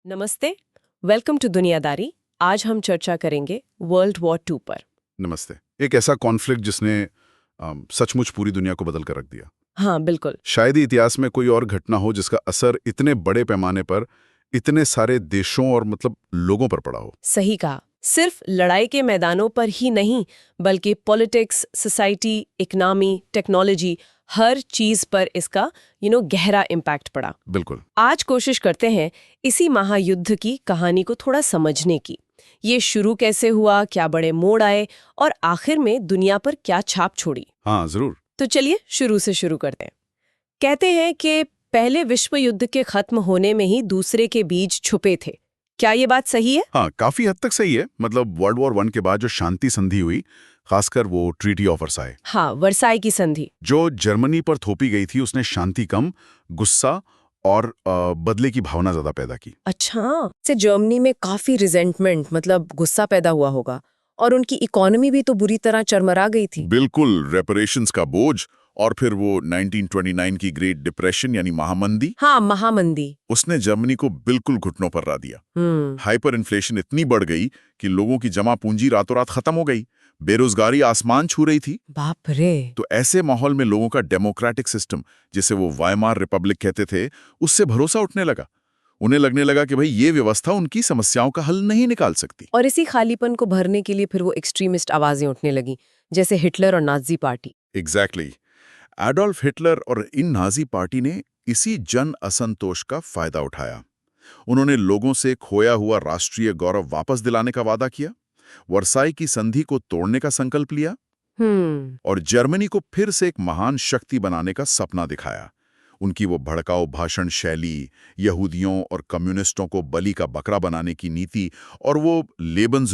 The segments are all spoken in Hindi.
नमस्ते, वेलकम टू दुनियादारी। आज हम चर्चा करेंगे वर्ल्ड वॉर 2 पर। नमस्ते। एक ऐसा कॉन्फ्लिक्ट जिसने सचमुच पूरी दुनिया को बदल कर रख दिया। हाँ, बिल्कुल। शायद ही इतिहास में कोई और घटना हो जिसका असर इतने बड़े पैमाने पर इतने सारे देशों और मतलब लोगों पर पड़ा हो। सही कहा। सिर्फ लड़ाई के मैदानों पर ही नहीं, बल्कि पॉलिटिक्स, सोसाइटी, इकोनॉमी, टेक्नोलॉजी, हर चीज पर इसका गहरा इम्पैक्ट पड़ा। बिल्कुल। आज कोशिश करते हैं इसी महायुद्ध की कहानी को थोड़ा समझने की। ये शुरू कैसे हुआ, क्या बड़े मोड़ आए और आखिर में दुनिया पर क्या छाप छोड़ी। हाँ, जरूर। तो चलिए शुरू से शुरू करते हैं। कहते हैं कि पहले विश्व युद्ध के खत्म होने में ही दूसरे के बीज छुपे थे। क्या ये बात सही है? हाँ, काफी हद तक सही है। मतलब वर्ल्ड वॉर 1 के बाद जो शांति संधि हुई, खासकर वो ट्रीटी ऑफ वर्साई, हाँ, वर्साई की संधि। जो जर्मनी पर थोपी गई थी, उसने शांति कम, गुस्सा और बदले की भावना ज्यादा पैदा की। अच्छा, से जर्मनी में काफी रिजेंटमेंट मतलब गुस्सा पैदा हुआ होगा और उनकी इकोनॉमी भी तो बुरी तरह चरमरा गई थी। बिल्कुल, रेपरेशंस का बोझ और फिर वो 1929 की ग्रेट डिप्रेशन यानी महामंदी, हाँ, महामंदी। उसने जर्मनी को बिल्कुल घुटनों पर ला दिया। हाइपर इन्फ्लेशन इतनी बढ़ गई कि लोगों की जमा पूंजी रातों रात खत्म हो गई। बेरोजगारी आसमान छू रही थी। बाप रे। तो ऐसे माहौल में लोगों का डेमोक्रेटिक सिस्टम, जिसे वो वायमार रिपब्लिक कहते थे, उससे भरोसा उठने लगा। उन्हें लगने लगा कि भाई ये व्यवस्था उनकी समस्याओं का हल नहीं निकाल सकती। और इसी खालीपन को भरने के लिए फिर वो एक्सट्रीमिस्ट आवाजें उठने लगी, जैसे हिटलर और Nazi party. Exactly. Adolf Hitler और इन नाजी पार्टी ने इसी जन असंतोष का फायदा उठाया। उन्होंने लोगों से खोया हुआ राष्ट्रीय गौरव वापस दिलाने का वादा किया, वर्साई की संधि को तोड़ने का संकल्प लिया और जर्मनी को फिर से एक महान शक्ति बनाने का सपना दिखाया। उनकी वो भड़काऊ भाषण शैली, यहूदियों और कम्युनिस्टों को बलि का बकरा बनाने की नीति और वो लेबन्स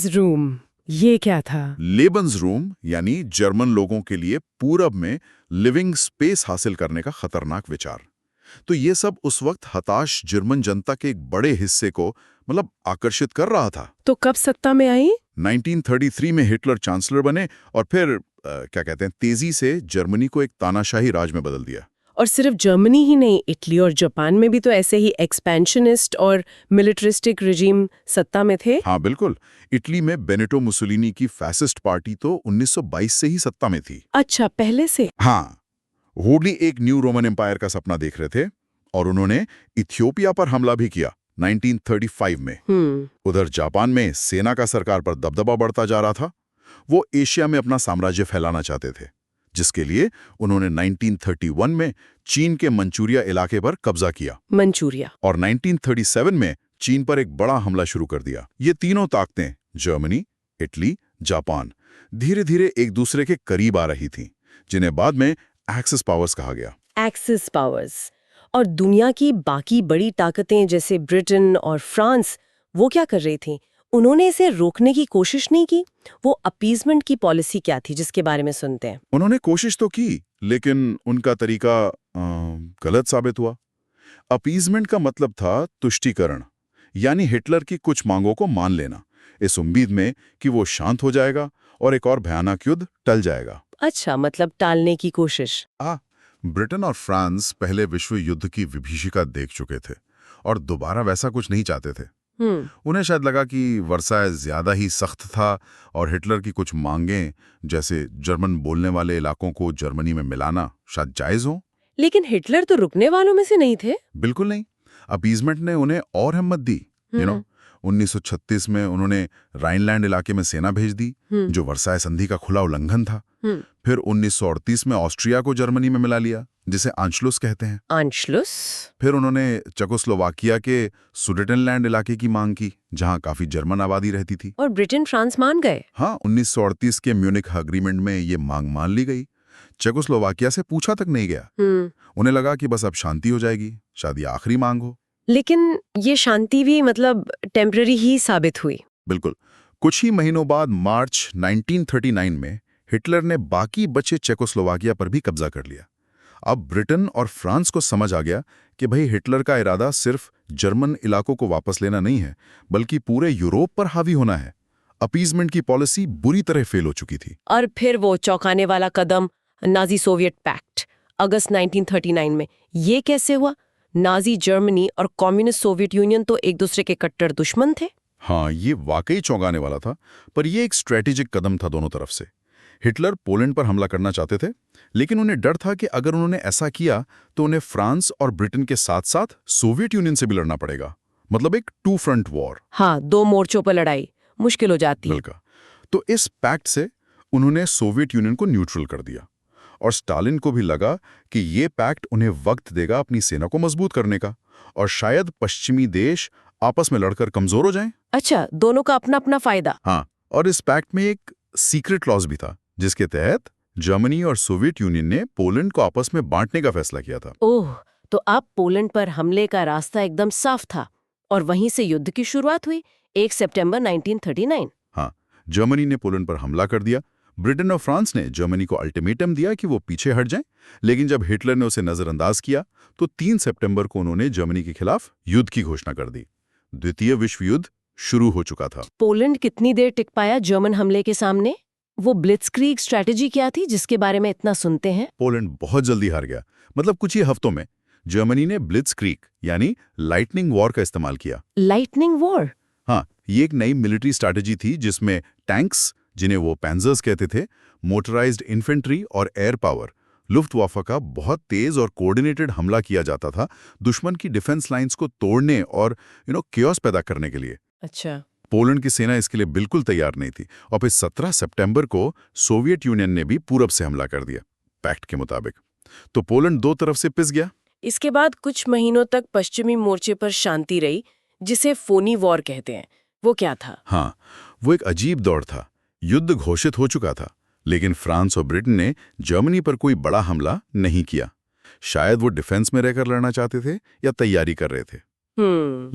रूम, ये क्या था? लेबन्स रूम यानी जर्मन लोगों के लिए पूरब में लिविंग स्पेस हासिल करने का खतरनाक विचार। तो ये सब उस वक्त हताश जर्मन जनता के एक बड़े हिस्से को मतलब आकर्षित कर रहा था। तो कब सत्ता में आई? 1933 में हिटलर चांसलर बने और फिर क्या कहते हैं, तेजी से जर्मनी को एक तानाशाही राज में बदल दिया। और सिर्फ जर्मनी ही नहीं, इटली और जापान में भी तो ऐसे ही एक्सपेंशनिस्ट और मिलिट्रिस्टिक रिजीम सत्ता में थे। हाँ, बिल्कुल। इटली में बेनिटो मुसोलिनी की फैसिस्ट पार्टी तो 1922 से ही सत्ता में थी। अच्छा, पहले से? हाँ, होडली एक न्यू रोमन एम्पायर का सपना देख रहे थे और उन्होंने इथियोपिया पर हमला भी किया 1935 में। उधर जापान में सेना का सरकार पर दबदबा बढ़ता जा रहा था। वो एशिया में अपना साम्राज्य फैलाना चाहते थे, जिसके लिए उन्होंने 1931 में चीन के मंचूरिया इलाके पर कब्जा किया। मंचूरिया। और 1937 में चीन पर एक बड़ा हमला शुरू कर दिया। ये तीनों ताकतें, जर्मनी, इटली, जापान, धीरे धीरे एक दूसरे के करीब आ रही थीं, जिन्हें बाद में एक्सिस पावर्स कहा गया। Axis powers. और दुनिया की बाकी बड़ी ताकतें जैसे ब्रिटेन और फ्रांस, वो क्या कर रही थीं? उन्होंने इसे रोकने की कोशिश नहीं की? वो अपीजमेंट की पॉलिसी क्या थी जिसके बारे में सुनते हैं? उन्होंने कोशिश तो की, लेकिन उनका तरीका गलत साबित हुआ। अपीजमेंट का मतलब था तुष्टीकरण, यानी हिटलर की कुछ मांगों को मान लेना, इस उम्मीद में कि वो शांत हो जाएगा और एक और भयानक युद्ध टल जाएगा। अच्छा, मतलब टालने की कोशिश। ब्रिटेन और फ्रांस पहले विश्व युद्ध की विभीषिका देख चुके थे और दोबारा वैसा कुछ नहीं चाहते थे। उन्हें शायद लगा कि वर्साय ज्यादा ही सख्त था और हिटलर की कुछ मांगें, जैसे जर्मन बोलने वाले इलाकों को जर्मनी में मिलाना, शायद जायज हो। लेकिन हिटलर तो रुकने वालों में से नहीं थे। बिल्कुल नहीं। अपीजमेंट ने उन्हें और हिम्मत दी। 1936 में उन्होंने राइनलैंड इलाके में सेना भेज दी, जो वर्साय संधि का खुला उल्लंघन था। फिर 1938 में ऑस्ट्रिया को जर्मनी में मिला लिया, जिसे आंशलुस कहते हैं। आंशलुस। फिर उन्होंने चेकोस्लोवाकिया के सुडेटनलैंड इलाके की मांग की, जहां काफी जर्मन आबादी रहती थी। और ब्रिटेन फ्रांस मान गए। हाँ, 1938 के म्यूनिख अग्रीमेंट में ये मांग मान ली गई। चेकोस्लोवाकिया से पूछा तक नहीं गया। उन्हें लगा कि बस अब शांति हो जाएगी, शायद ये आखिरी मांग हो। लेकिन ये शांति भी मतलब टेम्पररी ही साबित हुई। बिल्कुल। कुछ ही महीनों बाद मार्च 1939 में हिटलर ने बाकी बचे चेकोस्लोवाकिया पर भी कब्जा कर लिया। अब ब्रिटेन और फ्रांस को समझ आ गया कि भाई हिटलर का इरादा सिर्फ जर्मन इलाकों को वापस लेना नहीं है, बल्कि पूरे यूरोप पर हावी होना है। अपीजमेंट की पॉलिसी बुरी तरह फेल हो चुकी थी। और फिर वो चौंकाने वाला कदम, नाजी सोवियत पैक्ट, अगस्त 1939 में। ये कैसे हुआ? नाजी जर्मनी और कम्युनिस्ट सोवियत यूनियन तो एक दूसरे के कट्टर दुश्मन थे। हाँ, ये वाकई चौंकाने वाला था, पर ये एक स्ट्रेटेजिक कदम था दोनों तरफ से। हिटलर पोलैंड पर हमला करना चाहते थे, लेकिन उन्हें डर था कि अगर उन्होंने ऐसा किया तो उन्हें फ्रांस और ब्रिटेन के साथ-साथ सोवियत यूनियन से भी लड़ना पड़ेगा। मतलब एक टू फ्रंट वॉर। हाँ, दो मोर्चों पर लड़ाई मुश्किल हो जाती है। बिल्कुल। तो इस पैक्ट से उन्होंने सोवियत यूनियन को न्यूट्रल कर दिया, और स्टालिन को भी लगा कि ये पैक्ट उन्हें वक्त देगा अपनी सेना को मजबूत करने का, और शायद पश्चिमी देश आपस में लड़कर कमजोर हो जाएं। अच्छा, दोनों का अपना अपना फायदा। हाँ, और इस पैक्ट में एक सीक्रेट क्लॉज भी था, जिसके तहत जर्मनी और सोवियत यूनियन ने पोलैंड को आपस में बांटने का फैसला किया था। ओह, तो अब पोलैंड पर हमले का रास्ता एकदम साफ था, और वहीं से युद्ध की शुरुआत हुई 1 सितंबर 1939। हाँ, जर्मनी ने पोलैंड पर हमला कर दिया। ब्रिटेन और फ्रांस ने जर्मनी को अल्टीमेटम दिया कि वो पीछे हट जाएं, लेकिन जब हिटलर ने उसे नजरअंदाज किया तो 3 सितंबर को उन्होंने जर्मनी के खिलाफ युद्ध की घोषणा कर दी। द्वितीय विश्व युद्ध शुरू हो चुका था। पोलैंड कितनी देर टिक पाया जर्मन हमले के सामने? वो ब्लिट्जक्रीग स्ट्रैटेजी क्या थी जिसके बारे में इतना सुनते हैं? पोलैंड बहुत जल्दी हार गया। मतलब कुछ ही हफ्तों में जर्मनी ने ब्लिट्जक्रीग यानी लाइटनिंग वॉर का इस्तेमाल किया। Lightning war? हाँ, ये एक नई मिलिट्री स्ट्रैटेजी थी जिसमें टैंक्स, जिन्हें वो पैंजर्स कहते थे, मोटराइज्ड इन्फेंट्री और एयर पावर, लुफ्टवाफे का बहुत तेज और कोऑर्डिनेटेड हमला किया जाता था दुश्मन की डिफेंस लाइंस को तोड़ने और केओस पैदा करने के लिए। अच्छा। पोलैंड की सेना इसके लिए बिल्कुल तैयार नहीं थी, और फिर 17 सितंबर को सोवियत यूनियन ने भी पूरब से हमला कर दिया पैक्ट के मुताबिक। तो पोलैंड दो तरफ से पिस गया। इसके बाद कुछ महीनों तक पश्चिमी मोर्चे पर शांति रही, जिसे फोनी वॉर कहते हैं। वो क्या था? हाँ, वो एक अजीब दौर था। युद्ध घोषित हो चुका था, लेकिन फ्रांस और ब्रिटेन ने जर्मनी पर कोई बड़ा हमला नहीं किया। शायद वो डिफेंस में रहकर लड़ना चाहते थे या तैयारी कर रहे थे।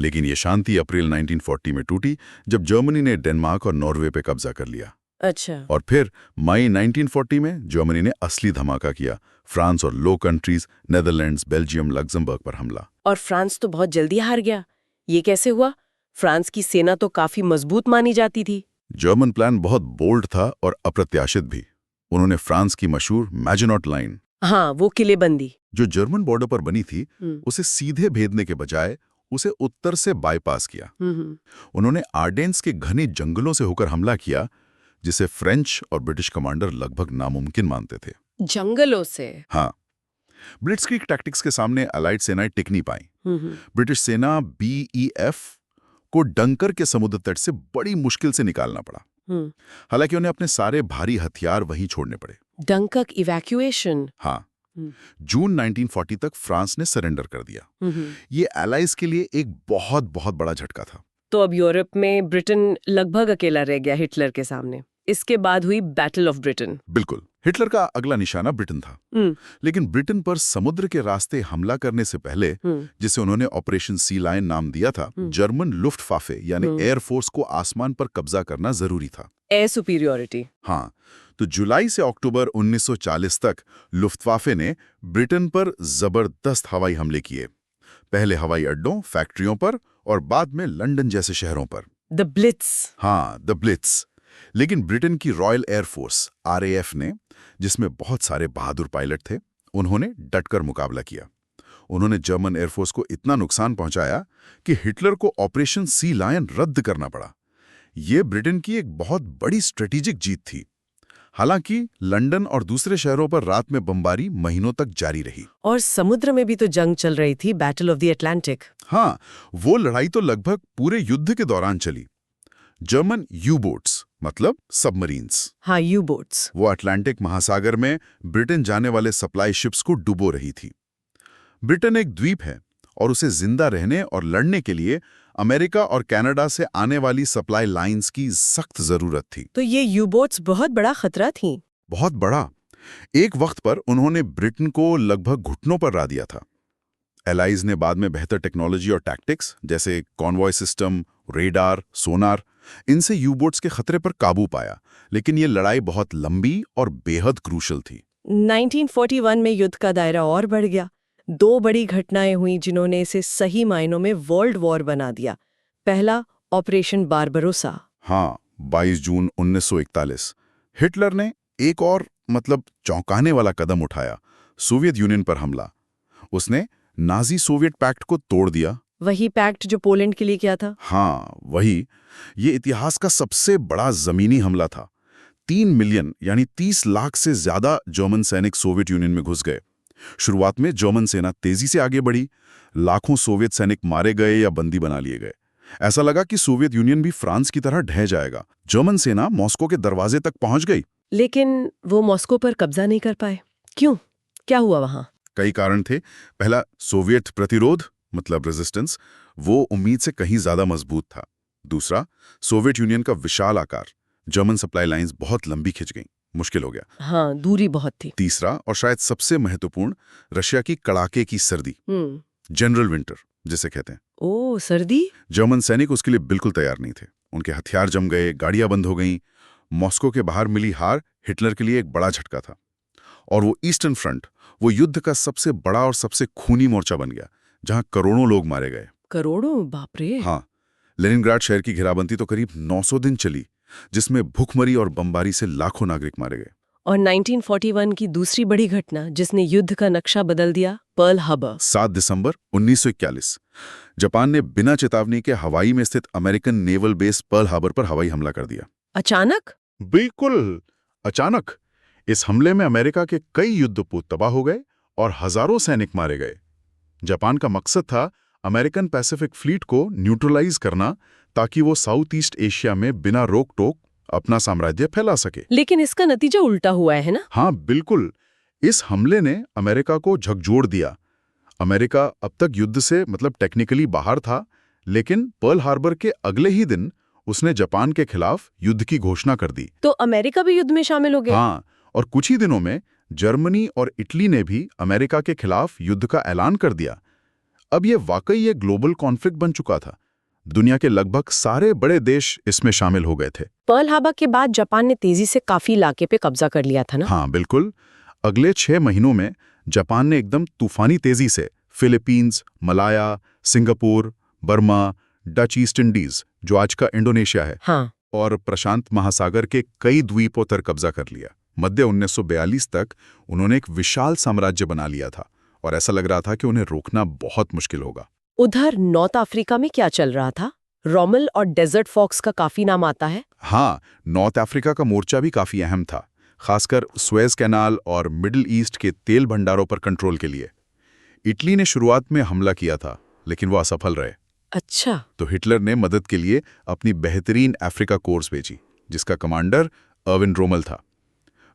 लेकिन ये शांति अप्रैल 1940 में टूटी, जब जर्मनी ने डेनमार्क और नॉर्वे पे कब्जा कर लिया। अच्छा। और फिर मई 1940 में जर्मनी ने असली धमाका किया। फ्रांस और लो कंट्रीज, नेदरलैंड्स, बेल्जियम, लग्जमबर्ग पर हमला। और फ्रांस तो बहुत जल्दी हार गया। ये कैसे हुआ? फ्रांस की सेना तो काफी मजबूत मानी जाती थी। जर्मन प्लान बहुत बोल्ड था और अप्रत्याशित भी। उन्होंने फ्रांस की मशहूर मैजिनॉट लाइन, हाँ, वो किलेबंदी जो जर्मन बॉर्डर पर बनी थी, उसे सीधे भेदने के बजाय उसे उत्तर से बाईपास किया। उन्होंने आर्डेन्स के घने जंगलों से होकर हमला किया, जिसे फ्रेंच और ब्रिटिश कमांडर लगभग नामुमकिन मानते थे। जंगलों से? हाँ, ब्लिट्जक्रीग टैक्टिक्स के सामने अलाइड सेनाएं टिक नहीं पाई। ब्रिटिश सेना BEF को डंकर के समुद्र तट से बड़ी मुश्किल से निकालना पड़ा। हालांकि उन्हें अपने सारे भारी हथियार वहीं छोड़ने पड़े। Dunkirk evacuation? हाँ, जून 1940 तक फ्रांस ने सरेंडर कर दिया। ये एलाइज के लिए एक बहुत बहुत बड़ा झटका था। तो अब यूरोप में ब्रिटेन लगभग अकेला रह गया हिटलर के सामने। इसके बाद हुई बैटल ऑफ ब्रिटेन। बिल्कुल, हिटलर का अगला निशाना ब्रिटेन था। लेकिन ब्रिटेन पर समुद्र के रास्ते हमला करने से पहले, जिसे उन्होंने ऑपरेशन सी लायन नाम दिया था, जर्मन लुफ्टवाफे यानी एयरफोर्स को आसमान पर कब्जा करना जरूरी था। Air superiority. हाँ, तो जुलाई से अक्टूबर 1940 तक लुफ्टवाफे ने ब्रिटेन पर जबरदस्त हवाई हमले किए। पहले हवाई अड्डों, फैक्ट्रियों पर, और बाद में लंदन जैसे शहरों पर। The Blitz. हाँ, द ब्लिट्स। लेकिन ब्रिटेन की रॉयल एयरफोर्स RAF ने, जिसमें बहुत सारे बहादुर पायलट थे, उन्होंने डटकर मुकाबला किया। उन्होंने जर्मन एयरफोर्स को इतना नुकसान पहुंचाया कि हिटलर को ऑपरेशन सी लायन रद्द करना पड़ा। ये ब्रिटेन की एक बहुत बड़ी स्ट्रेटेजिक जीत थी। हालांकि लंदन और दूसरे शहरों पर रात में बमबारी महीनों तक जारी रही। और समुद्र में भी तो जंग चल रही थी, बैटल ऑफ द अटलांटिक। हाँ, वो लड़ाई तो लगभग पूरे युद्ध के दौरान चली। जर्मन यू-बोट्स, मतलब सबमरीन्स, हाँ, यू-बोट्स, वो अटलांटिक महासागर में ब्रिटेन जाने वाले सप्लाई शिप्स को डुबो रही थी। ब्रिटेन एक द्वीप है, और उसे जिंदा रहने और लड़ने के लिए अमेरिका और कनाडा से आने वाली सप्लाई लाइंस की सख्त जरूरत थी। तो ये यू-बोट्स बहुत बड़ा खतरा थी। बहुत बड़ा। एक वक्त पर उन्होंने ब्रिटेन को लगभग घुटनों पर ला दिया था। एलाइज ने बाद में बेहतर टेक्नोलॉजी और टैक्टिक्स, जैसे कॉन्वॉय सिस्टम, रेडार, सोनार, इनसे यू-बोट्स के खतरे पर काबू पाया। लेकिन ये लड़ाई बहुत लंबी और बेहद क्रूशल थी। 1941 में युद्ध का दायरा और बढ़ गया। 2 बड़ी घटनाएं हुई जिन्होंने इसे सही मायनों में वर्ल्ड वॉर बना दिया। पहला, ऑपरेशन बारबरोसा। हाँ, 22 जून 1941 हिटलर ने एक और चौंकाने वाला कदम उठाया, सोवियत यूनियन पर हमला। उसने नाजी सोवियत पैक्ट को तोड़ दिया। वही पैक्ट जो पोलैंड के लिए किया था। हाँ, वही। ये इतिहास का सबसे बड़ा जमीनी हमला था। 3 मिलियन यानी 30 लाख से ज्यादा जर्मन सैनिक सोवियत यूनियन में घुस गए। शुरुआत में जर्मन सेना तेजी से आगे बढ़ी। लाखों सोवियत सैनिक मारे गए या बंदी बना लिए गए। ऐसा लगा कि सोवियत यूनियन भी फ्रांस की तरह ढह जाएगा। जर्मन सेना मॉस्को के दरवाजे तक पहुंच गई। लेकिन वो मॉस्को पर कब्जा नहीं कर पाए। क्यों? क्या हुआ वहां? कई कारण थे। पहला, सोवियत प्रतिरोध मतलब रेजिस्टेंस, वो उम्मीद से कहीं ज्यादा मजबूत था। दूसरा, सोवियत यूनियन का विशाल आकार, जर्मन सप्लाई लाइंस बहुत लंबी खिंच गईं, मुश्किल हो गया। हाँ, दूरी बहुत थी। तीसरा और शायद सबसे महत्वपूर्ण, रशिया की कड़ाके की सर्दी, जनरल विंटर जिसे कहते हैं। ओ, सर्दी? जर्मन सैनिक उसके लिए बिल्कुल तैयार नहीं थे। उनके हथियार जम गए, गाड़ियां बंद हो गईं। मॉस्को के बाहर मिली हार हिटलर के लिए एक बड़ा झटका था। और वो ईस्टर्न फ्रंट, वो युद्ध का सबसे बड़ा और सबसे खूनी मोर्चा बन गया, जहां करोड़ों लोग मारे गए। करोड़ों? बाप रे। हाँ, लेनिनग्राड शहर की घेराबंदी तो करीब 900 दिन चली, जिसमें भूखमरी और बमबारी से लाखों नागरिक मारे गए। और 1941 की दूसरी बड़ी घटना जिसने युद्ध का नक्शा बदल दिया, पर्ल हार्बर। 7 दिसंबर 1941 जापान ने बिना चेतावनी के हवाई में स्थित American naval base Pearl Harbor पर हवाई हमला कर दिया। अचानक? बिल्कुल अचानक। इस हमले में अमेरिका के कई युद्धपोत तबाह हो गए और हजारों सैनिक मारे गए। जापान का मकसद था अमेरिकन पैसिफिक फ्लीट को न्यूट्रलाइज करना, ताकि वो साउथ ईस्ट एशिया में बिना रोक टोक अपना साम्राज्य फैला सके। लेकिन इसका नतीजा उल्टा हुआ है ना? हाँ बिल्कुल। इस हमले ने अमेरिका को झकझोर दिया। अमेरिका अब तक युद्ध से मतलब टेक्निकली बाहर था, लेकिन पर्ल हार्बर के अगले ही दिन उसने जापान के खिलाफ युद्ध की घोषणा कर दी। तो अमेरिका भी युद्ध में शामिल हो गया? हाँ, और कुछ ही दिनों में जर्मनी और इटली ने भी अमेरिका के खिलाफ युद्ध का ऐलान कर दिया। अब ये वाकई एक ग्लोबल कॉन्फ्लिक्ट बन चुका था। दुनिया के लगभग सारे बड़े देश इसमें शामिल हो गए थे। पर्ल हार्बर के बाद जापान ने तेजी से काफी इलाके पे कब्जा कर लिया था ना? हाँ बिल्कुल। अगले 6 महीनों में जापान ने एकदम तूफानी तेजी से Philippines, Malaya, Singapore, Burma, Dutch east Indies जो आज का इंडोनेशिया है, हाँ, और प्रशांत महासागर के कई द्वीपों पर कब्जा कर लिया। मध्य 1942 तक उन्होंने एक विशाल साम्राज्य बना लिया था और ऐसा लग रहा था कि उन्हें रोकना बहुत मुश्किल होगा। उधर नॉर्थ अफ्रीका में क्या चल रहा था? रोमेल और डेजर्ट फॉक्स का काफी नाम आता है। हाँ, नॉर्थ अफ्रीका का मोर्चा भी काफी अहम था, खासकर स्वेज कैनाल और मिडिल ईस्ट के तेल भंडारों पर कंट्रोल के लिए। इटली ने शुरुआत में हमला किया था, लेकिन वो असफल रहे। अच्छा। तो हिटलर ने मदद के लिए अपनी बेहतरीन अफ्रीका कोर्स भेजी, जिसका कमांडर अर्विन रोमेल था।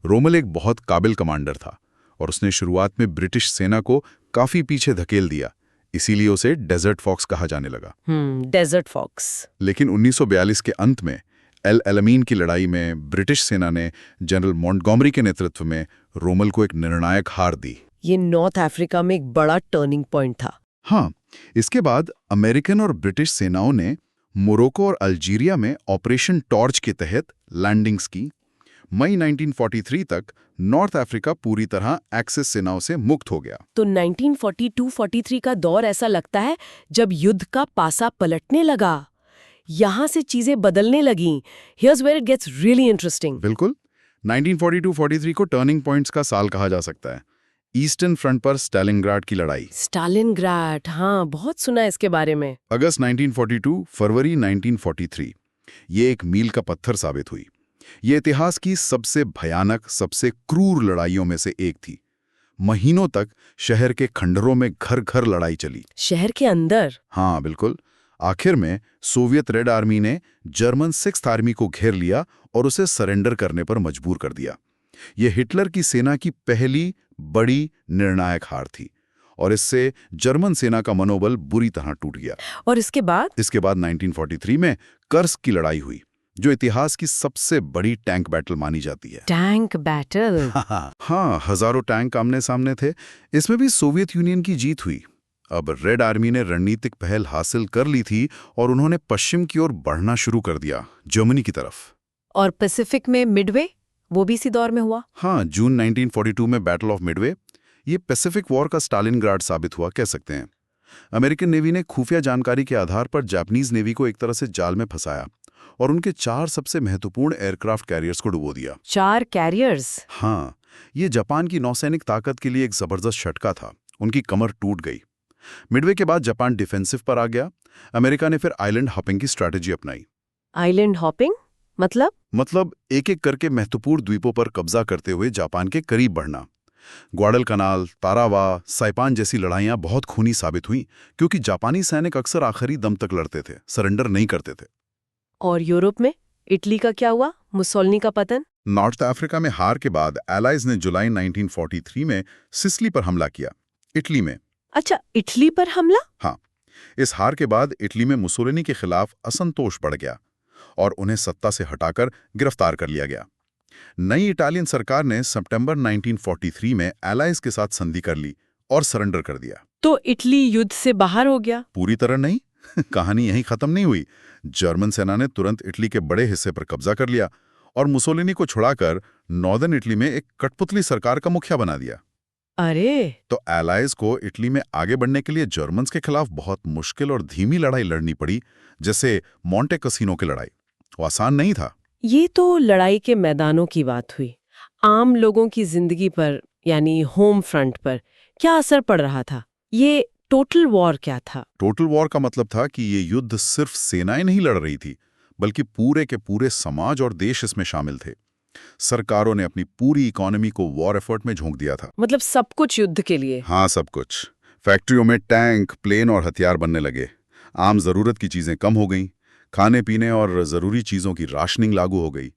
रोमेल एक बहुत काबिल कमांडर था और उसने शुरुआत में ब्रिटिश सेना को काफी पीछे धकेल दिया, इसीलिए उसे डेजर्ट फॉक्स कहा जाने लगा। Desert fox. लेकिन 1942 के अंत में एल एलामीन की लड़ाई में ब्रिटिश सेना ने जनरल मॉन्टगोमरी के नेतृत्व में रोमेल को एक निर्णायक हार दी। ये नॉर्थ अफ्रीका में एक बड़ा टर्निंग पॉइंट था। हाँ, इसके बाद अमेरिकन और ब्रिटिश सेनाओं ने मोरक्को और अल्जीरिया में ऑपरेशन टॉर्च के तहत लैंडिंग्स की। मई 1943 तक नॉर्थ अफ्रीका पूरी तरह एक्सिस सेनाओं से मुक्त हो गया। तो 1942-43 का दौर ऐसा लगता है जब युद्ध का पासा पलटने लगा, यहां से चीजें बदलने लगीं। Here's where it gets really interesting. बिल्कुल, 1942-43 को टर्निंग पॉइंट्स का साल कहा जा सकता है। ईस्टर्न फ्रंट पर स्टालिनग्राड की लड़ाई। स्टालिनग्राड, हाँ, बहुत सुना है इसके बारे में। अगस्त 1942, फरवरी 1943, ये एक मील का पत्थर साबित हुई। ये इतिहास की सबसे भयानक, सबसे क्रूर लड़ाइयों में से एक थी। महीनों तक शहर के खंडरों में घर घर लड़ाई चली। शहर के अंदर? हाँ बिल्कुल। आखिर में सोवियत रेड आर्मी ने जर्मन 6th आर्मी को घेर लिया और उसे सरेंडर करने पर मजबूर कर दिया। यह हिटलर की सेना की पहली बड़ी निर्णायक हार थी और इससे जर्मन सेना का मनोबल बुरी तरह टूट गया। और इसके बाद? इसके बाद 1943 में कर्स्क की लड़ाई हुई, जो इतिहास की सबसे बड़ी टैंक बैटल मानी जाती है। Tank battle? हाँ, हजारों टैंक आमने सामने थे। इसमें भी सोवियत यूनियन की जीत हुई। अब रेड आर्मी ने रणनीतिक पहल हासिल कर ली थी और उन्होंने पश्चिम की ओर बढ़ना शुरू कर दिया, जर्मनी की तरफ। और पैसिफिक में मिडवे, वो भी इसी दौर में हुआ? हाँ, जून 1942 में बैटल ऑफ मिडवे, ये पैसिफिक वॉर का स्टालिनग्राड साबित हुआ, कह सकते हैं। अमेरिकन नेवी ने खुफिया जानकारी के आधार पर जापानीज नेवी को एक तरह से जाल में फंसाया और उनके 4 सबसे महत्वपूर्ण एयरक्राफ्ट कैरियर्स को डुबो दिया। 4 कैरियर्स? हाँ, ये जापान की नौसैनिक ताकत के लिए एक जबरदस्त झटका था। उनकी कमर टूट गई। मिडवे के बाद जापान डिफेंसिव पर आ गया। अमेरिका ने फिर आइलैंड हॉपिंग की स्ट्रैटेजी अपनाई। आइलैंड हॉपिंग मतलब एक-एक करके महत्वपूर्ण द्वीपों पर कब्जा करते हुए जापान के करीब बढ़ना। ग्वाडल कनाल, तारावा, साइपान जैसी लड़ाइयां बहुत खूनी साबित हुईं क्योंकि जापानी सैनिक अक्सर आखिरी दम तक लड़ते थे, सरेंडर नहीं करते थे। और यूरोप में इटली का क्या हुआ? मुसोलिनी का पतन? नॉर्थ अफ्रीका में हार के बाद एलाइज ने जुलाई 1943 में सिसिली पर हमला किया, इटली में। अच्छा, इटली पर हमला? हाँ, इस हार के बाद इटली में मुसोलिनी के खिलाफ असंतोष बढ़ गया और उन्हें सत्ता से हटाकर गिरफ्तार कर लिया गया। नई इटालियन सरकार ने सितंबर 1943 में एलाइज के साथ संधि कर ली और सरेंडर कर दिया। तो इटली युद्ध से बाहर हो गया? पूरी तरह नहीं। कहानी यहीं खत्म नहीं हुई। जर्मन सेना ने तुरंत इटली के बड़े हिस्से पर कब्जा कर लिया और मुसोलिनी को छुड़ाकर नॉर्दर्न इटली में एक कठपुतली सरकार का मुखिया बना दिया। अरे, तो एलाइज को इटली में आगे बढ़ने के लिए जर्मन्स के खिलाफ बहुत मुश्किल और धीमी लड़ाई लड़नी पड़ी, जैसे मोंटे कैसीनो की लड़ाई। वो आसान नहीं था। ये तो लड़ाई के मैदानों की बात हुई। आम लोगों की जिंदगी पर, यानी होम फ्रंट पर क्या असर पड़ रहा था? ये टोटल वॉर क्या था? टोटल वॉर का मतलब था कि ये युद्ध सिर्फ सेनाएं नहीं लड़ रही थी, बल्कि पूरे के पूरे समाज और देश इसमें शामिल थे। सरकारों ने अपनी पूरी इकोनॉमी को वॉर एफर्ट में झोंक दिया था। मतलब सब कुछ युद्ध के लिए? हाँ, सब कुछ। फैक्ट्रियों में टैंक, प्लेन और हथियार बनने लगे। आम जरूरत की चीजें कम हो गईं। खाने पीने और जरूरी चीजों की राशनिंग लागू हो गई।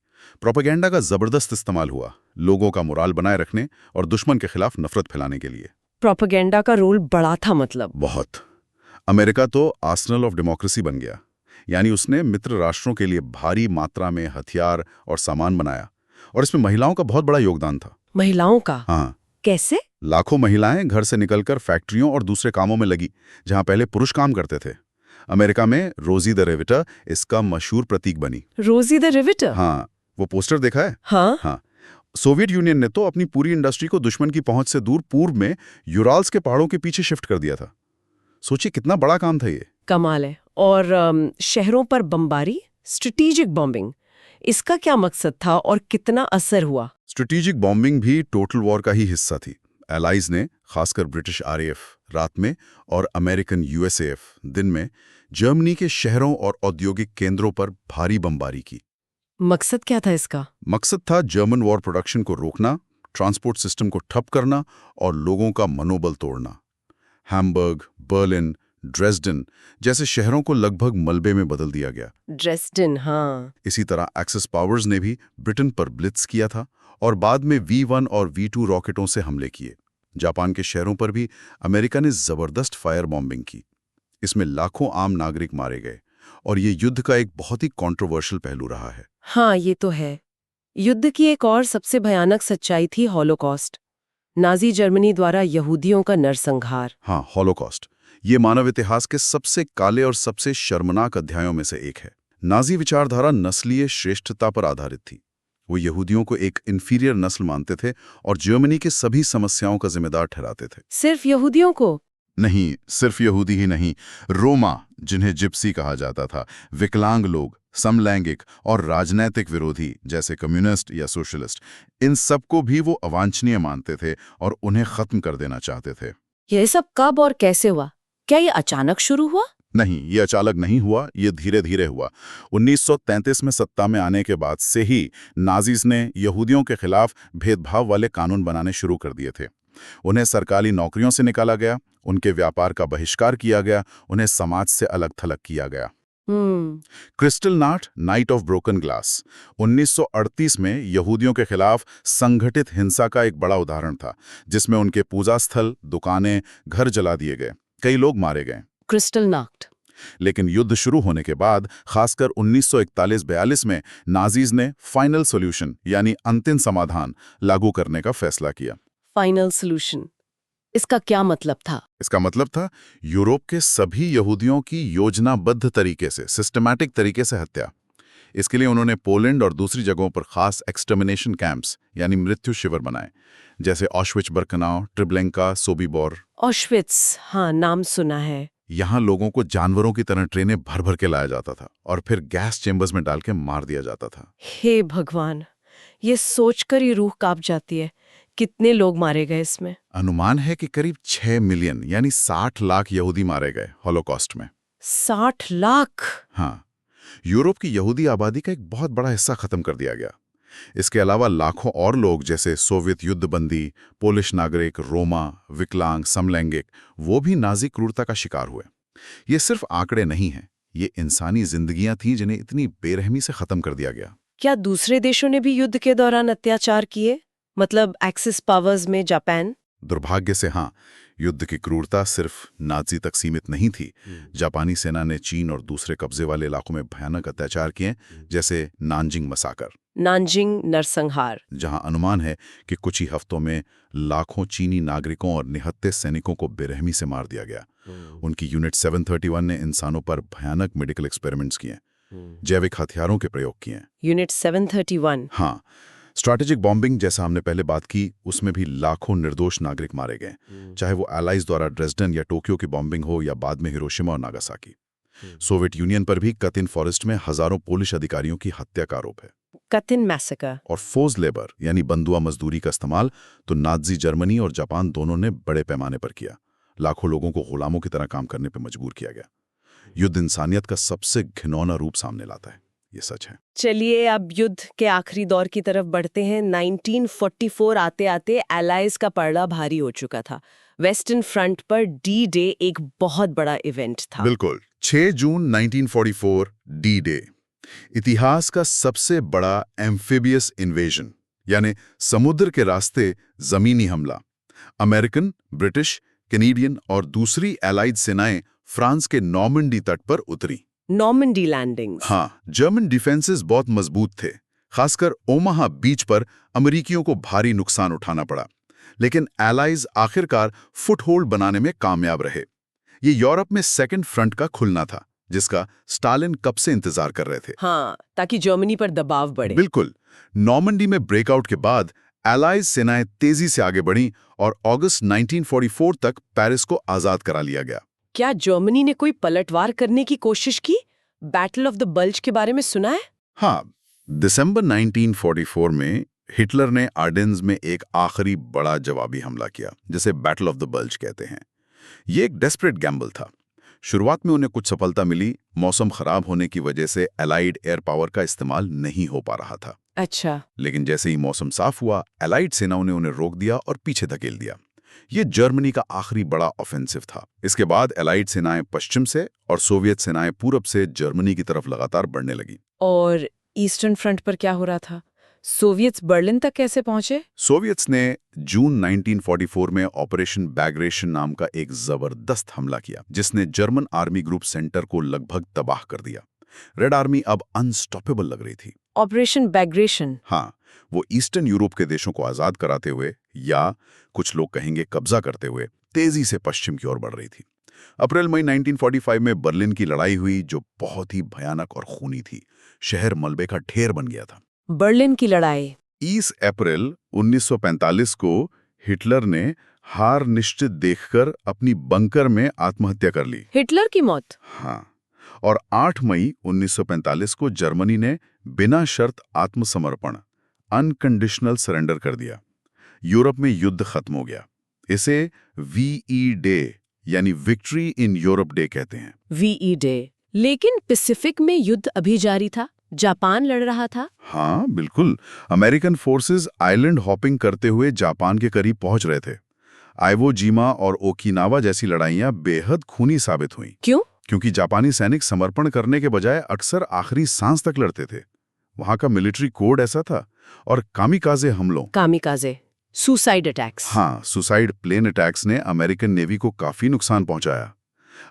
प्रोपेगेंडा का जबरदस्त इस्तेमाल हुआ, लोगों का मोराल बनाए रखने और दुश्मन के खिलाफ नफरत फैलाने के लिए। प्रोपेगेंडा का रोल बड़ा था मतलब? बहुत। अमेरिका तो आर्सेनल ऑफ डेमोक्रेसी बन गया, यानी उसने मित्र राष्ट्रों के लिए भारी मात्रा में हथियार और सामान बनाया, और इसमें महिलाओं का बहुत बड़ा योगदान था। महिलाओं का? हाँ, कैसे? लाखों महिलाएं घर से निकलकर फैक्ट्रियों और दूसरे कामों में लगी, जहां पहले पुरुष काम करते थे। अमेरिका में रोजी द रिवेटर इसका मशहूर प्रतीक बनी। रोजी द रिवेटर? हाँ, वो पोस्टर देखा है? हाँ। सोवियत यूनियन ने तो अपनी पूरी इंडस्ट्री को दुश्मन की पहुंच से दूर पूर्व में यूराल्स के पहाड़ों के पीछे शिफ्ट कर दिया था। सोचिए कितना बड़ा काम था ये। कमाल है। और शहरों पर बमबारी, स्ट्रेटेजिक बॉम्बिंग, इसका क्या मकसद था और कितना असर हुआ? स्ट्रेटेजिक बॉम्बिंग भी टोटल वॉर का ही हिस्सा थी। एलाइज ने, खासकर ब्रिटिश आरएएफ रात में और अमेरिकन यूएसएएफ दिन में, जर्मनी के शहरों और औद्योगिक केंद्रों पर भारी बमबारी की। मकसद क्या था इसका? मकसद था जर्मन वॉर प्रोडक्शन को रोकना, ट्रांसपोर्ट सिस्टम को ठप करना और लोगों का मनोबल तोड़ना। हैम्बर्ग, बर्लिन, ड्रेसडन जैसे शहरों को लगभग मलबे में बदल दिया गया। ड्रेसडन, हाँ। इसी तरह एक्सेस पावर्स ने भी ब्रिटेन पर ब्लिट्स किया था और बाद में V1 और V2 रॉकेटों से हमले किए। जापान के शहरों पर भी अमेरिका ने जबरदस्त फायर बॉम्बिंग की। इसमें लाखों आम नागरिक मारे गए और ये युद्ध का एक बहुत ही कंट्रोवर्शियल पहलू रहा है। हाँ, ये तो है। युद्ध की एक और सबसे भयानक सच्चाई थी हॉलोकॉस्ट, नाजी जर्मनी द्वारा यहूदियों का नरसंहार। हाँ, हॉलोकॉस्ट ये मानव इतिहास के सबसे काले और सबसे शर्मनाक अध्यायों में से एक है। नाजी विचारधारा नस्लीय श्रेष्ठता पर आधारित थी। वो यहूदियों को एक इंफीरियर नस्ल मानते थे और जर्मनी के सभी समस्याओं का जिम्मेदार ठहराते थे। सिर्फ यहूदियों को? नहीं, सिर्फ यहूदी ही नहीं, रोमा, जिन्हें जिप्सी कहा जाता था, विकलांग लोग, समलैंगिक और राजनैतिक विरोधी जैसे कम्युनिस्ट या सोशलिस्ट, इन सबको भी वो अवांछनीय मानते थे और उन्हें खत्म कर देना चाहते थे। यह सब कब और कैसे हुआ? क्या ये अचानक शुरू हुआ? नहीं, ये अचानक नहीं हुआ, ये धीरे धीरे हुआ। 1933 में सत्ता में आने के बाद से ही नाजीज ने यहूदियों के खिलाफ भेदभाव वाले कानून बनाने शुरू कर दिए थे। उन्हें सरकारी नौकरियों से निकाला गया, उनके व्यापार का बहिष्कार किया गया, उन्हें समाज से अलग थलग किया गया। Crystal night of broken glass 1938 में यहूदियों के खिलाफ संगठित हिंसा का एक बड़ा उदाहरण था, जिसमें उनके पूजा स्थल, दुकानें, घर जला दिए गए, कई लोग मारे गए। Crystal night. लेकिन युद्ध शुरू होने के बाद, खासकर 1941-42 में, नाजीज ने फाइनल सॉल्यूशन यानी अंतिम समाधान लागू करने का फैसला किया। फाइनल सॉल्यूशन, इसका क्या मतलब था? इसका मतलब था यूरोप के सभी यहूदियों की योजनाबद्ध तरीके से, सिस्टमैटिक तरीके से हत्या। इसके लिए उन्होंने पोलैंड और दूसरी जगहों पर खास एक्सटर्मिनेशन कैंप्स यानी मृत्यु शिविर बनाए, जैसे ऑश्विट्ज बर्कनाउ, ट्रिब्लेंका, सोबिबोर। ऑश्विट्ज, हाँ, नाम सुना है। यहाँ लोगों को जानवरों की तरह ट्रेनें भर भर के लाया जाता था और फिर गैस चेम्बर्स में डाल के मार दिया जाता था। हे भगवान, ये सोचकर ही रूह कांप जाती है कितने लोग मारे गए इसमें? अनुमान है कि करीब 6 मिलियन यानी 60 लाख यहूदी मारे गए हॉलोकॉस्ट में। 60 लाख? हाँ, यूरोप की यहूदी आबादी का एक बहुत बड़ा हिस्सा खत्म कर दिया गया। इसके अलावा लाखों और लोग जैसे सोवियत युद्धबंदी, पोलिश नागरिक, रोमा, विकलांग, समलैंगिक, वो भी नाजी क्रूरता का शिकार हुए। ये सिर्फ आंकड़े नहीं हैं, ये इंसानी जिंदगियां थीं जिन्हें इतनी बेरहमी से खत्म कर दिया गया। क्या दूसरे देशों ने भी युद्ध के दौरान अत्याचार किए? मतलब एक्सिस पावर्स में जापान? दुर्भाग्य से हाँ, युद्ध की क्रूरता सिर्फ नाजी तक सीमित नहीं थी। जापानी सेना ने चीन और दूसरे कब्जे वाले इलाकों में भयानक अत्याचार किए, जैसे नानजिंग मसाकर, नानजिंग नरसंहार, जहां अनुमान है कि कुछ ही हफ्तों में लाखों चीनी नागरिकों और निहत्थे सैनिकों को बेरहमी से मार दिया गया। उनकी यूनिट 731 ने इंसानों पर भयानक मेडिकल एक्सपेरिमेंट्स किए, जैविक हथियारों के प्रयोग किए। यूनिट 731? हाँ, स्ट्रैटेजिक बॉम्बिंग जैसा हमने पहले बात की, उसमें भी लाखों निर्दोष नागरिक मारे गए, चाहे वो एलाइज द्वारा ड्रेसडन या टोक्यो की बॉम्बिंग हो या बाद में हिरोशिमा और नागासाकी। सोवियत यूनियन पर भी कतिन फॉरेस्ट में हजारों पोलिश अधिकारियों की हत्या का आरोप है। कतिन मैसेकर। और फोर्स लेबर यानी बंधुआ मजदूरी का इस्तेमाल तो नाजी जर्मनी और जापान दोनों ने बड़े पैमाने पर किया। लाखों लोगों को गुलामों की तरह काम करने पर मजबूर किया गया। युद्ध इंसानियत का सबसे घिनौना रूप सामने लाता है, ये सच है। चलिए अब युद्ध के आखिरी दौर की तरफ बढ़ते हैं। 1944 आते आते एलाइज का पलड़ा भारी हो चुका था। वेस्टर्न फ्रंट पर डी डे एक बहुत बड़ा इवेंट था। बिल्कुल, 6 जून 1944 डी डे, इतिहास का सबसे बड़ा एम्फिबियस इन्वेजन, यानी समुद्र के रास्ते जमीनी हमला। अमेरिकन, ब्रिटिश, कैनेडियन और दूसरी एलाइड सेनाएं फ्रांस के नॉर्मंडी तट पर उतरी। Normandy landings? हाँ, जर्मन डिफेंसेस बहुत मजबूत थे। खासकर ओमाहा बीच पर अमेरिकियों को भारी नुकसान उठाना पड़ा, लेकिन एलाइज आखिरकार फुटहोल्ड बनाने में कामयाब रहे। ये यूरोप में सेकंड फ्रंट का खुलना था, जिसका स्टालिन कब से इंतजार कर रहे थे। हाँ, ताकि जर्मनी पर दबाव बढ़े। बिल्कुल। नॉर्मंडी में ब्रेकआउट के बाद एलाइज सेनाएं तेजी से आगे बढ़ीं और अगस्त 1944 तक पेरिस को आजाद करा लिया गया। क्या जर्मनी ने कोई पलटवार करने की कोशिश की? बैटल ऑफ द बल्ज के बारे में सुना है? हाँ, दिसंबर 1944 में हिटलर ने आर्डेन्स में एक आखिरी बड़ा जवाबी हमला किया, जिसे बैटल ऑफ द बल्ज कहते हैं। ये एक डेस्परेट गैम्बल था। शुरुआत में उन्हें कुछ सफलता मिली। मौसम खराब होने की वजह से एलाइड एयर पावर का इस्तेमाल नहीं हो पा रहा था। अच्छा। लेकिन जैसे ही मौसम साफ हुआ, एलाइड सेनाओं ने उन्हें रोक दिया और पीछे धकेल दिया। ये जर्मनी का आखिरी बड़ा ऑफेंसिव था। इसके बाद एलाइड सेनाएं पश्चिम से और सोवियत सेनाएं पूरब से जर्मनी की तरफ लगातार बढ़ने लगी। और ईस्टर्न फ्रंट पर क्या हो रहा था? सोवियत्स बर्लिन तक कैसे पहुंचे? सोवियत्स ने जून 1944 में ऑपरेशन बैग्रेशन नाम का एक जबरदस्त हमला किया, जिसने जर्मन आर्मी ग्रुप सेंटर को लगभग तबाह कर दिया। रेड आर्मी अब अनस्टॉपेबल लग रही थी। Operation Bagration? हाँ, वो ईस्टर्न यूरोप के देशों को आजाद कराते हुए, या कुछ लोग कहेंगे कब्जा करते हुए, तेजी से पश्चिम की ओर बढ़ रही थी। अप्रैल-मई 1945 में बर्लिन की लड़ाई हुई, जो बहुत ही भयानक और खूनी थी। शहर मलबे का ढेर बन गया था। बर्लिन की लड़ाई 30 अप्रैल 1945 को हिटलर ने हार निश्चित देखकर अपनी बंकर में आत्महत्या कर ली। हिटलर की मौत? हाँ, और 8 मई 1945 को जर्मनी ने बिना शर्त आत्मसमर्पण, अनकंडीशनल सरेंडर कर दिया। यूरोप में युद्ध खत्म हो गया। इसे वीई डे यानी विक्ट्री इन यूरोप डे कहते हैं। VE day. लेकिन पैसिफिक में युद्ध अभी जारी था, जापान लड़ रहा था। हाँ बिल्कुल, अमेरिकन फोर्सेस आइलैंड हॉपिंग करते हुए जापान के करीब पहुंच रहे थे। आइवो जिमा और ओकिनावा जैसी लड़ाइयां बेहद खूनी साबित हुईं। क्यों? क्योंकि जापानी सैनिक समर्पण करने के बजाय अक्सर आखिरी सांस तक लड़ते थे। वहां का मिलिट्री कोड ऐसा था। और कामिकाजे हमलों, कामिकाजे सुसाइड अटैक्स। हाँ, सुसाइड प्लेन अटैक्स ने अमेरिकन नेवी को काफी नुकसान पहुंचाया।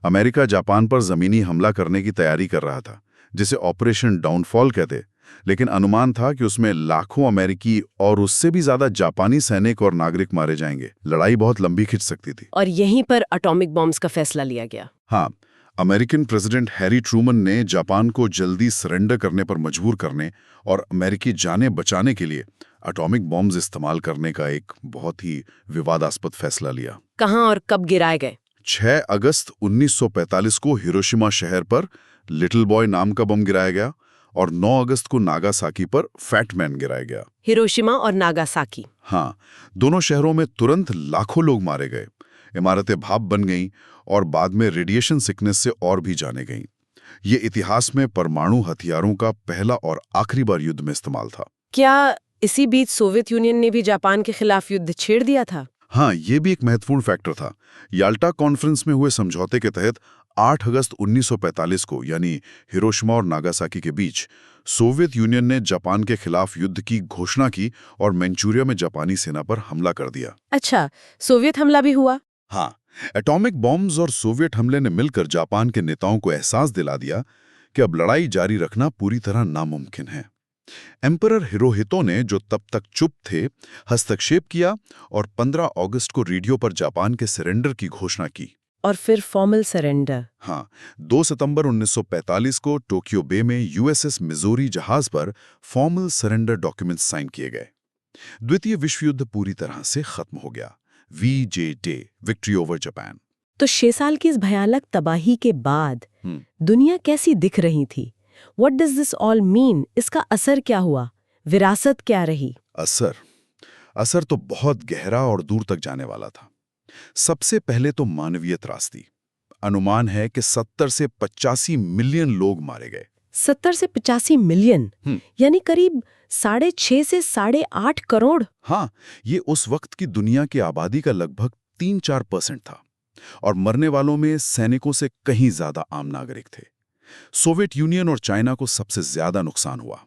अमेरिका जापान पर जमीनी हमला करने की तैयारी कर रहा था, जिसे ऑपरेशन डाउनफॉल कहते, लेकिन अनुमान था कि उसमें लाखों अमेरिकी और उससे भी ज्यादा जापानी सैनिक और नागरिक मारे जाएंगे। लड़ाई बहुत लंबी खिंच सकती थी। और यहीं पर एटॉमिक बॉम्ब्स का फैसला लिया गया। हाँ, अमेरिकन प्रेसिडेंट हैरी ट्रूमन ने जापान को जल्दी सरेंडर करने पर मजबूर करने और अमेरिकी जानें बचाने के लिए एटॉमिक बॉम्ब्स इस्तेमाल करने का एक बहुत ही विवादास्पद फैसला लिया। कहाँ और कब गिराए गए? 6 अगस्त 1945 को हिरोशिमा शहर पर लिटिल बॉय नाम का बम गिराया गया और 9 अगस्त को नागासाकी पर फैटमैन गिराया गया। हिरोशिमा और नागासाकी। हाँ, दोनों शहरों में तुरंत लाखों लोग मारे गए, इमारतें भाप बन गईं और बाद में रेडिएशन सिकनेस से और भी जाने गईं। ये इतिहास में परमाणु हथियारों का पहला और आखिरी बार युद्ध में इस्तेमाल था। क्या इसी बीच सोवियत यूनियन ने भी जापान के खिलाफ युद्ध छेड़ दिया था? हाँ, ये भी एक महत्वपूर्ण फैक्टर था। याल्टा कॉन्फ्रेंस में हुए समझौते के तहत 8 अगस्त 1945 को, यानी हिरोशिमा और नागासाकी के बीच, सोवियत यूनियन ने जापान के खिलाफ युद्ध की घोषणा की और मैनचूरिया में जापानी सेना पर हमला कर दिया। अच्छा, सोवियत हमला भी हुआ? हाँ, एटॉमिक बॉम्ब्स और सोवियत हमले ने मिलकर जापान के नेताओं को एहसास दिला दिया कि अब लड़ाई जारी रखना पूरी तरह नामुमकिन है। एम्परर हिरोहितो ने, जो तब तक चुप थे, हस्तक्षेप किया और 15 अगस्त को रेडियो पर जापान के सरेंडर की घोषणा की। और फिर फॉर्मल सरेंडर। हाँ, 2 सितंबर 1945 को टोक्यो बे में यूएसएस मिजोरी जहाज पर फॉर्मल सरेंडर डॉक्यूमेंट्स साइन किए गए। द्वितीय विश्व युद्ध पूरी तरह से खत्म हो गया। VJ day, victory over Japan. तो 6 साल की इस भयानक तबाही के बाद दुनिया कैसी दिख रही थी? What does this all mean? इसका असर क्या हुआ? विरासत क्या रही? असर तो बहुत गहरा और दूर तक जाने वाला था। सबसे पहले तो मानवीय त्रासदी। अनुमान है कि 70 से 85 मिलियन लोग मारे गए। 70 से 85 मिलियन, यानी करीब 6.5 से 8.5 करोड़। हाँ, ये उस वक्त की दुनिया की आबादी का लगभग 3-4% था, और मरने वालों में सैनिकों से कहीं ज्यादा आम नागरिक थे। सोवियत यूनियन और चाइना को सबसे ज्यादा नुकसान हुआ।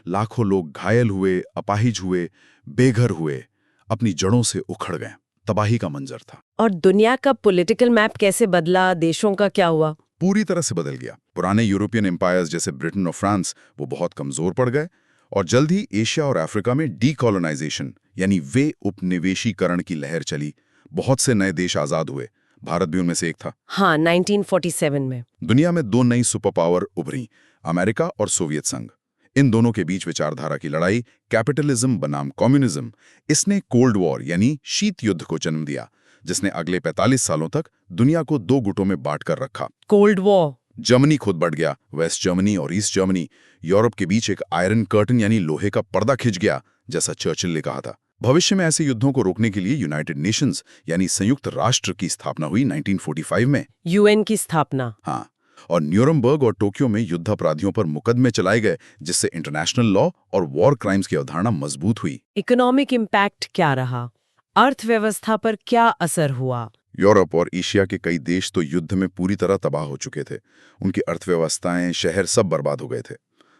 लाखों लोग घायल हुए, अपाहिज हुए, बेघर हुए, अपनी जड़ों से उखड़ गए। तबाही का मंजर था। और दुनिया का पॉलिटिकल मैप कैसे बदला? देशों का क्या हुआ? पूरी तरह से बदल गया। पुराने यूरोपियन एम्पायर्स जैसे ब्रिटेन और फ्रांस, वो बहुत कमजोर पड़ गए, और जल्द ही एशिया और अफ्रीका में डीकोलोनाइजेशन, यानी वे उपनिवेशीकरण की लहर चली। बहुत से नए देश आजाद हुए, भारत भी उनमें से एक था। हाँ, 1947 में। दुनिया में 2 नई सुपर पावर उभरी, अमेरिका और सोवियत संघ। इन दोनों के बीच विचारधारा की लड़ाई, कैपिटलिज्म बनाम कम्युनिज्म, इसने कोल्ड वॉर यानी शीत युद्ध को जन्म दिया, जिसने अगले 45 सालों तक दुनिया को 2 गुटों में बांट कर रखा। Cold war. जर्मनी खुद बढ़ गया, वेस्ट जर्मनी और ईस्ट जर्मनी। यूरोप के बीच एक आयरन कर्टन यानी लोहे का पर्दा खिंच गया, जैसा चर्चिल ने कहा था। भविष्य में ऐसे युद्धों को रोकने के लिए यूनाइटेड नेशंस यानी संयुक्त राष्ट्र की स्थापना हुई 1945 में। UN की स्थापना। हाँ, और न्यूरमबर्ग और टोक्यो में युद्धापराधियों पर मुकदमे चलाए गए, जिससे इंटरनेशनल लॉ और वॉर क्राइम्स की अवधारणा मजबूत हुई। इकोनॉमिक इम्पैक्ट क्या रहा? अर्थव्यवस्था पर क्या असर हुआ? यूरोप और एशिया के कई देश तो युद्ध में पूरी तरह तबाह हो चुके थे। उनकी अर्थव्यवस्थाएं, शहर सब बर्बाद हो गए थे।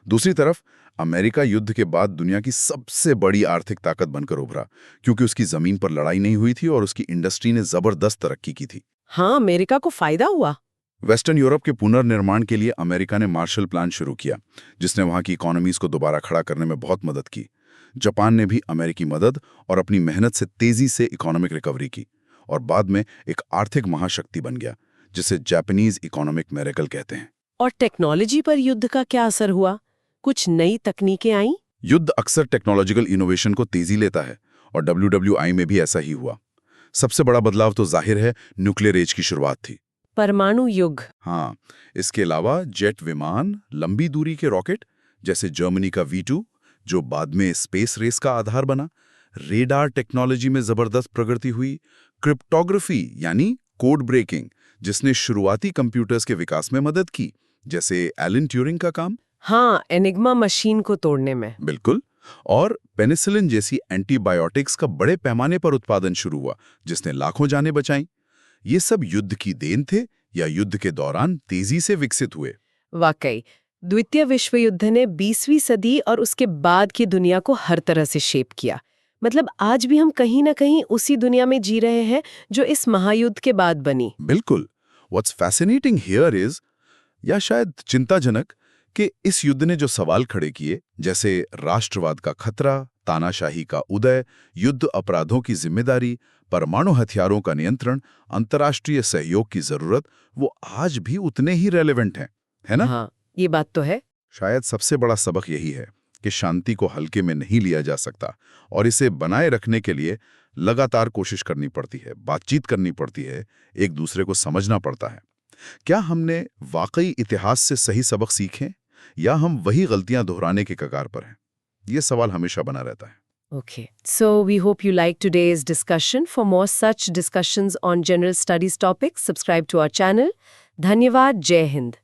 दूसरी तरफ अमेरिका युद्ध के बाद दुनिया की सबसे बड़ी आर्थिक ताकत बनकर उभरा, क्योंकि उसकी जमीन पर लड़ाई नहीं हुई थी और उसकी इंडस्ट्री ने जबरदस्त तरक्की की थी। हाँ, अमेरिका को फायदा हुआ। वेस्टर्न यूरोप के पुनर्निर्माण के लिए अमेरिका ने मार्शल प्लान शुरू किया, जिसने वहां की इकोनॉमीज को दोबारा खड़ा करने में बहुत मदद की। जापान ने भी अमेरिकी मदद और अपनी मेहनत से तेजी से इकोनॉमिक रिकवरी की, और बाद में एक आर्थिक महाशक्ति बन गया, जिसे जापानीज इकोनॉमिक मिरेकल कहते हैं। और टेक्नोलॉजी पर युद्ध का क्या असर हुआ? कुछ नई तकनीकें आईं? युद्ध अक्सर टेक्नोलॉजिकल इनोवेशन को तेजी लेता है, और WWI में भी ऐसा ही हुआ। सबसे बड़ा बदलाव तो जाहिर है न्यूक्लियर एज की शुरुआत थी। परमाणु युग। हाँ, इसके अलावा जेट विमान, लंबी दूरी के रॉकेट जैसे जर्मनी का V2, जो बाद में स्पेस रेस का आधार बना। रेडार टेक्नोलॉजी में जबरदस्त प्रगति हुई। क्रिप्टोग्राफी यानी कोड ब्रेकिंग, जिसने शुरुआती कंप्यूटर्स के विकास में मदद की, जैसे एलन ट्यूरिंग का काम। हाँ, एनिग्मा मशीन को तोड़ने में। बिल्कुल। और पेनिसिलिन जैसी एंटीबायोटिक्स का बड़े पैमाने पर उत्पादन शुरू हुआ, जिसने लाखों जानें बचाईं। ये सब युद्ध की देन थे या युद्ध के दौरान तेजी से विकसित हुए? वाकई, द्वितीय विश्व युद्ध ने 20वीं सदी और उसके बाद की दुनिया को हर तरह से शेप किया। मतलब आज भी हम कहीं ना कहीं उसी दुनिया में जी रहे हैं जो इस महायुद्ध के बाद बनी। बिल्कुल। व्हाट्स फैसिनेटिंग हियर इज, या शायद चिंताजनक, कि इस युद्ध ने जो सवाल खड़े किए, जैसे राष्ट्रवाद का खतरा, तानाशाही का उदय, युद्ध अपराधों की जिम्मेदारी, परमाणु हथियारों का नियंत्रण, अंतर्राष्ट्रीय सहयोग की जरूरत, वो आज भी उतने ही रेलेवेंट हैं, है ना? हाँ, ये बात तो है। शायद सबसे बड़ा सबक यही है कि शांति को हल्के में नहीं लिया जा सकता, और इसे बनाए रखने के लिए लगातार कोशिश करनी पड़ती है, बातचीत करनी पड़ती है, एक दूसरे को समझना पड़ता है। क्या हमने वाकई इतिहास से सही सबक सीखे, या हम वही गलतियां दोहराने के कगार पर हैं? ये सवाल हमेशा बना रहता है। Okay. So we hope you like today's discussion. For more such discussions on general studies topics, subscribe to our channel. Dhanyavad. Jai Hind.